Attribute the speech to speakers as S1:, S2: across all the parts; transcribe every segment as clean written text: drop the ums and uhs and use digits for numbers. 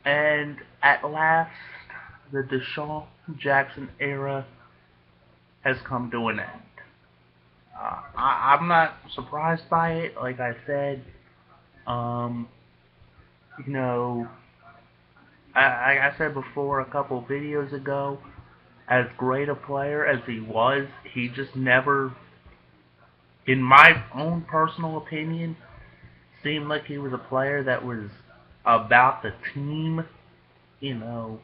S1: And at last, the Deshaun Jackson era has come to an end. I'm not surprised by it. Like I said, um, you know, I said before a couple videos ago, as great a player as he was, he just never, in my own personal opinion, seemed like he was a player that was about the team, you know,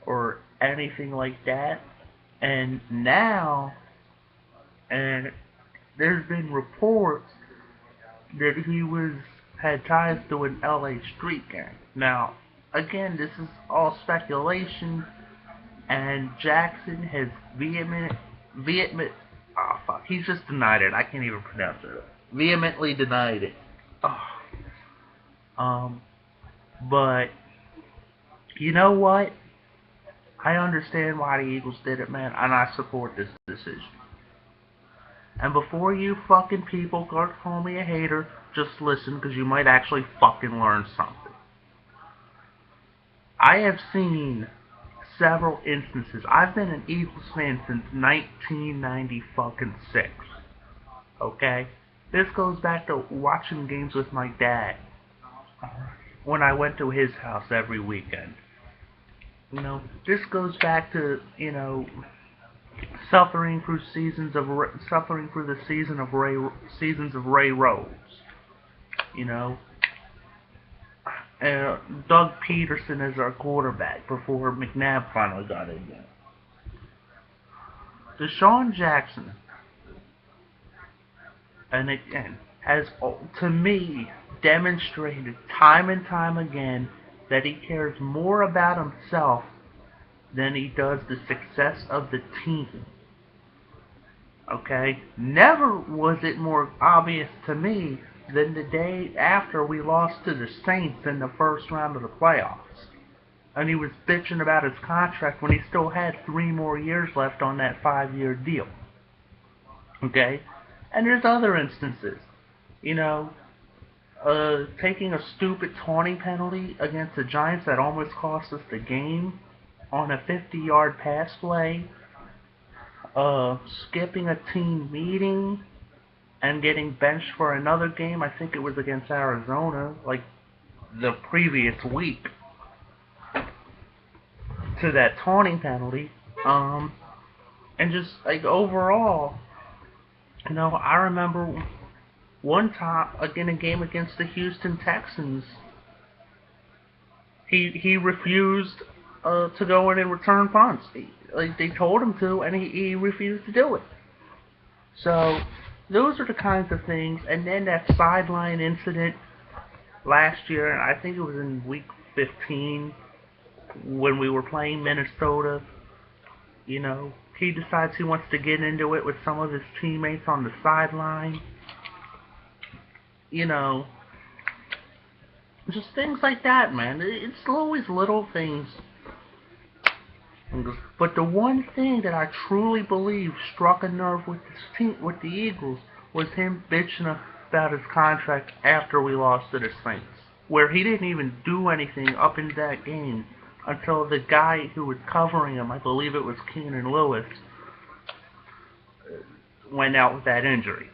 S1: or anything like that. And now, and there's been reports that he had ties to an LA street gang. Now, again, this is all speculation, and Jackson has vehement, oh fuck, he's just denied it. I can't even pronounce it. Vehemently denied it. Oh, um, but you know what? I understand why the Eagles did it, man, and I support this decision. And before you fucking people start calling me a hater, just listen, because you might actually fucking learn something. I have seen several instances. I've been an Eagles fan since 1990 fucking six. Okay, this goes back to watching games with my dad when I went to his house every weekend. This goes back to suffering through the seasons of Ray Rhodes. You know, Doug Peterson as our quarterback before McNabb finally got in there. Deshaun Jackson, and again, has to me demonstrated time and time again that he cares more about himself than he does the success of the team. Okay? Never was it more obvious to me than the day after we lost to the Saints in the first round of the playoffs. And he was bitching about his contract when he still had 3 more years left on that 5-year deal. Okay? And there's other instances. You know, taking a stupid taunting penalty against the Giants that almost cost us the game on a 50-yard pass play, skipping a team meeting and getting benched for another game. I think it was against Arizona, like the previous week, to that taunting penalty. And just like overall, I remember one time in a game against the Houston Texans, he refused to go in and return punts. Like they told him to, and he refused to do it. So those are the kinds of things. And then that sideline incident last year, and I think it was in week 15 when we were playing Minnesota. He decides he wants to get into it with some of his teammates on the sideline. Just things like that, man. It's always little things. But the one thing that I truly believe struck a nerve with this team, with the Eagles, was him bitching about his contract after we lost to the Saints, where he didn't even do anything up in that game until the guy who was covering him, I believe it was Keenan Lewis, went out with that injury.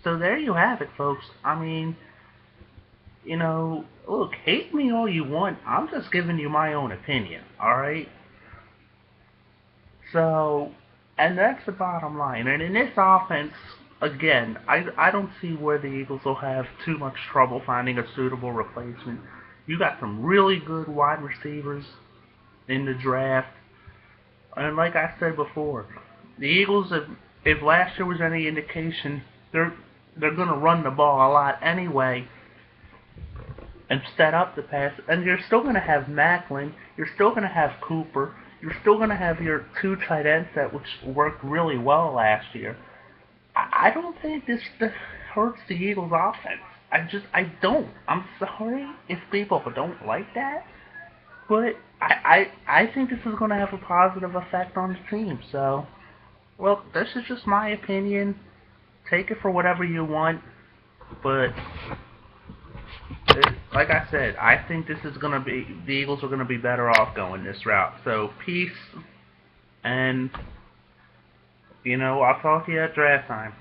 S1: So there you have it, folks. I mean, look, hate me all you want. I'm just giving you my own opinion, alright? So, and that's the bottom line. And in this offense, again, I don't see where the Eagles will have too much trouble finding a suitable replacement. You got some really good wide receivers in the draft. And like I said before, the Eagles, if last year was any indication, they're going to run the ball a lot anyway and set up the pass. And you're still going to have Macklin. You're still going to have Cooper. You're still going to have your 2 tight end set, which worked really well last year. I don't think this hurts the Eagles' offense. I don't. I'm sorry if people don't like that, but I think this is going to have a positive effect on the team. So, well, this is just my opinion. Take it for whatever you want, but like I said, I think this is gonna be the Eagles are gonna be better off going this route. So peace, and I'll talk to you at draft time.